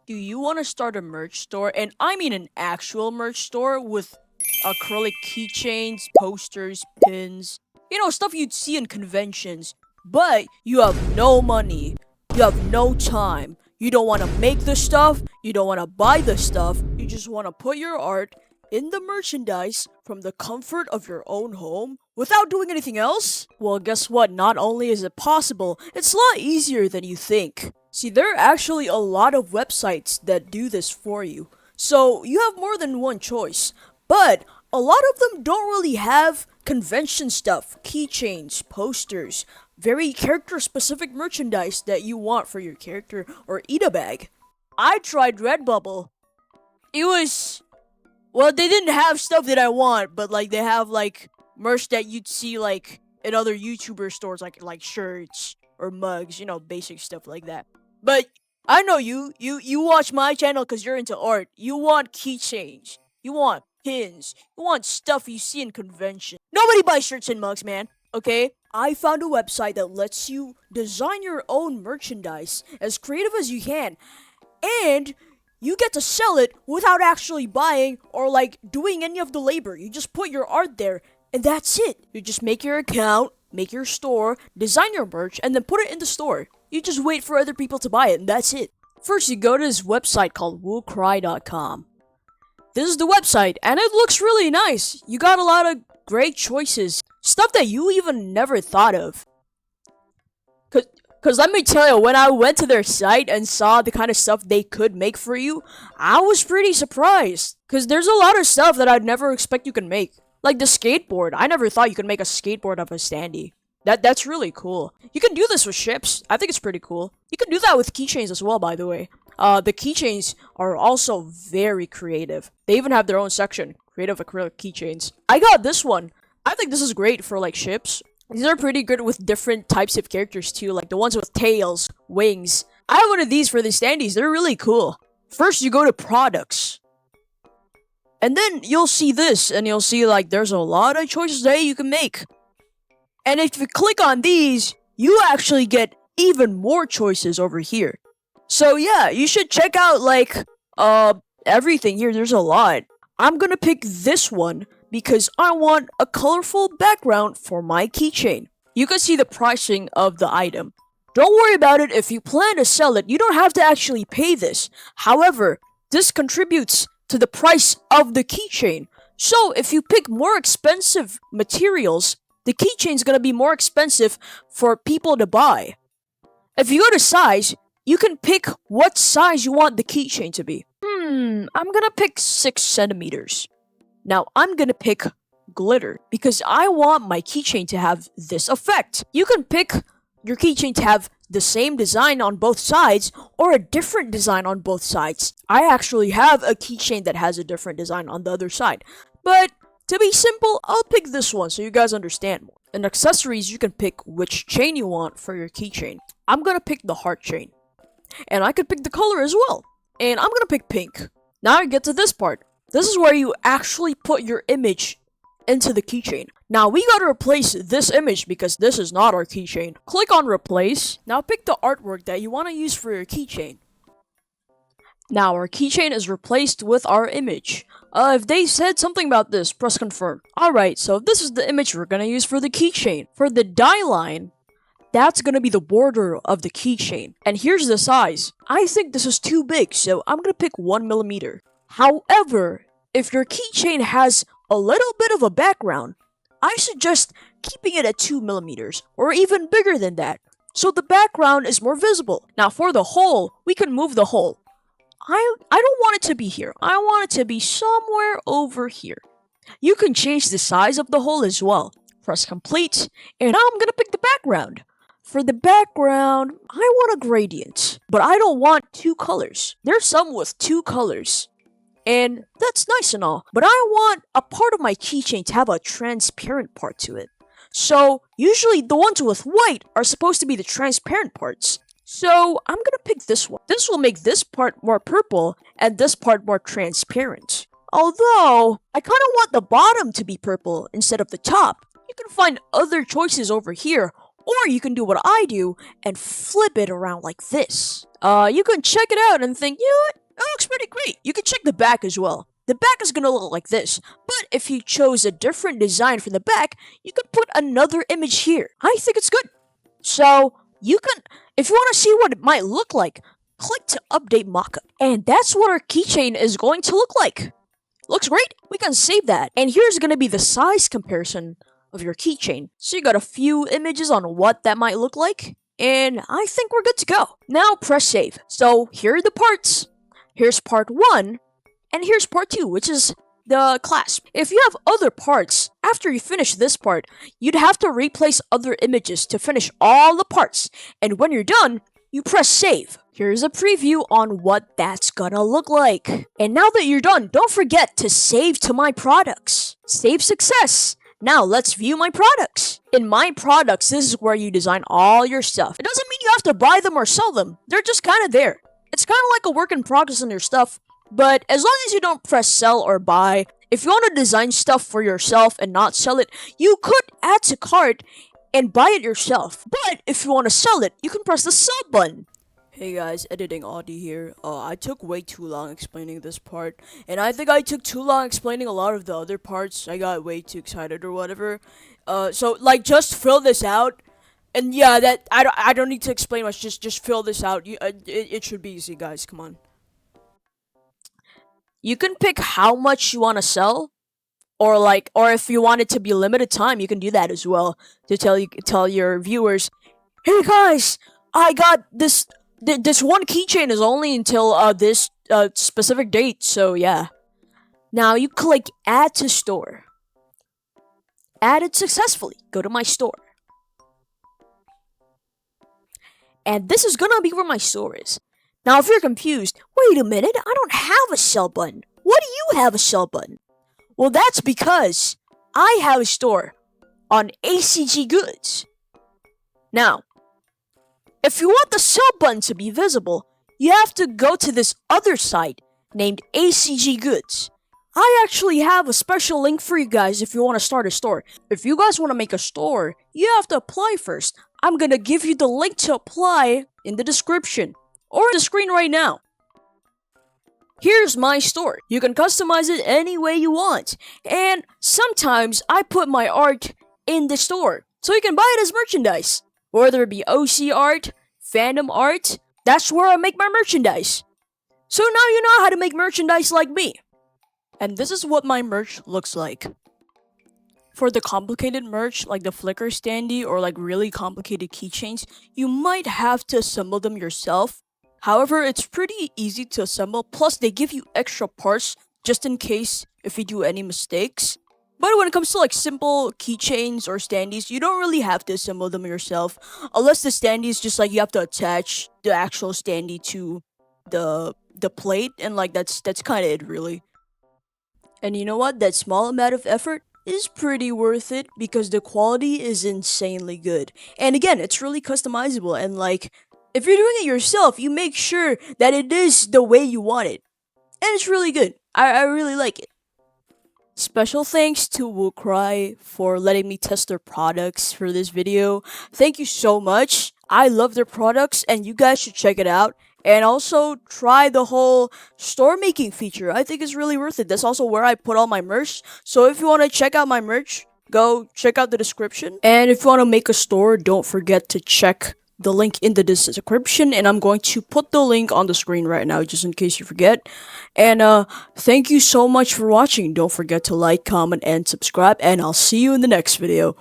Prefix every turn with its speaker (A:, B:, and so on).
A: Do you want to start a merch store? And I mean an actual merch store with acrylic keychains, posters, pins, stuff you'd see in conventions. But you have no money. You have no time. You don't want to make the stuff. You don't want to buy the stuff. You just want to put your art in the merchandise from the comfort of your own home without doing anything else? Well, guess what? Not only is it possible, it's a lot easier than you think. See, there are actually a lot of websites that do this for you. So you have more than one choice. But a lot of them don't really have convention stuff, keychains, posters, very character specific merchandise that you want for your character or eat a bag. I tried Redbubble. It was, well, they didn't have stuff that I want, but like they have like merch that you'd see like in other YouTuber stores, like shirts or mugs, basic stuff like that. But I know you watch my channel because you're into art. You want keychains. You want pins. You want stuff you see in convention. Nobody buys shirts and mugs, man. Okay? I found a website that lets you design your own merchandise as creative as you can. And you get to sell it without actually buying or like doing any of the labor. You just put your art there and that's it. You just make your account, make your store, design your merch, and then put it in the store. You just wait for other people to buy it, and that's it. First, you go to this website called Wooacry.com. This is the website, and it looks really nice. You got a lot of great choices. Stuff that you even never thought of. Cause let me tell you, when I went to their site and saw the kind of stuff they could make for you, I was pretty surprised. Cause there's a lot of stuff that I'd never expect you can make. Like the skateboard. I never thought you could make a skateboard of a standee. That's really cool. You can do this with ships. I think it's pretty cool. You can do that with keychains as well, by the way. The keychains are also very creative. They even have their own section, creative acrylic keychains. I got this one. I think this is great for like ships. These are pretty good with different types of characters too, like the ones with tails, wings. I have one of these for the standees. They're really cool. First, you go to products. And then you'll see this, and you'll see like there's a lot of choices that you can make. And if you click on these, you actually get even more choices over here. So yeah, you should check out like everything here. There's a lot. I'm gonna pick this one because I want a colorful background for my keychain. You can see the pricing of the item. Don't worry about it. If you plan to sell it, you don't have to actually pay this. However, this contributes to the price of the keychain. So if you pick more expensive materials, the keychain's gonna be more expensive for people to buy. If you go to size, you can pick what size you want the keychain to be. I'm gonna pick 6 centimeters. Now I'm gonna pick glitter because I want my keychain to have this effect. You can pick your keychain to have the same design on both sides or a different design on both sides. I actually have a keychain that has a different design on the other side. But to be simple, I'll pick this one so you guys understand more. In accessories, you can pick which chain you want for your keychain. I'm gonna pick the heart chain. And I could pick the color as well. And I'm gonna pick pink. Now I get to this part. This is where you actually put your image into the keychain. Now we gotta replace this image because this is not our keychain. Click on replace. Now pick the artwork that you wanna use for your keychain. Now our keychain is replaced with our image. If they said something about this, press confirm. Alright, so this is the image we're gonna use for the keychain. For the die line, that's gonna be the border of the keychain. And here's the size. I think this is too big, so I'm gonna pick 1mm. However, if your keychain has a little bit of a background, I suggest keeping it at 2mm, or even bigger than that, so the background is more visible. Now for the hole, we can move the hole. I don't want it to be here. I want it to be somewhere over here. You can change the size of the hole as well. Press complete, and I'm gonna pick the background. For the background, I want a gradient, but I don't want 2 colors. There's some with 2 colors, and that's nice and all, but I want a part of my keychain to have a transparent part to it. So, usually the ones with white are supposed to be the transparent parts. So, I'm gonna pick this one. This will make this part more purple, and this part more transparent. Although, I kinda want the bottom to be purple instead of the top. You can find other choices over here, Or you can do what I do and flip it around like this. You can check it out and think, you know what? That looks pretty great. You can check the back as well. The back is gonna look like this, but if you chose a different design for the back, you could put another image here. I think it's good. So, you can, if you want to see what it might look like, click to update mockup. And that's what our keychain is going to look like. Looks great. We can save that. And here's gonna be the size comparison of your keychain. So you got a few images on what that might look like, and I think we're good to go. Now press save. So here are the parts. Here's part 1, and here's part 2, which is the clasp. If you have other parts, after you finish this part, you'd have to replace other images to finish all the parts, and when you're done, you press save. Here's a preview on what that's gonna look like. And now that you're done, don't forget to save to my products. Save success. Now let's view my products. In my products, this is where you design all your stuff. It doesn't mean you have to buy them or sell them. They're just kind of there. It's kind of like a work in progress on your stuff. But as long as you don't press sell or buy, if you want to design stuff for yourself and not sell it, you could add to cart and buy it yourself. But if you want to sell it, you can press the sell button. Hey guys, editing Audie here. I took way too long explaining this part, and I think I took too long explaining a lot of the other parts. I got way too excited or whatever. So like just fill this out, and yeah, that I don't need to explain much. Just fill this out. It should be easy, guys. Come on. You can pick how much you want to sell, or if you want it to be limited time, you can do that as well to tell your viewers, hey guys, I got this. This one keychain is only until this specific date, so yeah. Now you click add to store. Added successfully. Go to my store. And this is gonna be where my store is. Now if you're confused, wait a minute, I don't have a sell button. Why do you have a sell button? Well, that's because I have a store on ACG Goods. Now, if you want the sell button to be visible, you have to go to this other site named ACG Goods. I actually have a special link for you guys if you want to start a store. If you guys want to make a store, you have to apply first. I'm gonna give you the link to apply in the description or the screen right now. Here's my store. You can customize it any way you want. And sometimes I put my art in the store, so you can buy it as merchandise. Whether it be OC art, fandom art, that's where I make my merchandise. So now you know how to make merchandise like me. And this is what my merch looks like. For the complicated merch, like the flicker standee or like really complicated keychains, you might have to assemble them yourself. However, it's pretty easy to assemble, plus they give you extra parts just in case if you do any mistakes. But when it comes to like simple keychains or standees, you don't really have to assemble them yourself. Unless the standee is just like you have to attach the actual standee to the plate, and like that's kind of it really. And you know what? That small amount of effort is pretty worth it because the quality is insanely good. And again, it's really customizable, and like if you're doing it yourself, you make sure that it is the way you want it. And it's really good. I really like it. Special thanks to Wooacry for letting me test their products for this video. Thank you so much. I love their products and you guys should check it out. And also try the whole store making feature. I think it's really worth it. That's also where I put all my merch. So if you want to check out my merch, go check out the description. And if you want to make a store, don't forget to check the link in the description, and I'm going to put the link on the screen right now just in case you forget. And thank you so much for watching. Don't forget to like, comment, and subscribe, and I'll see you in the next video.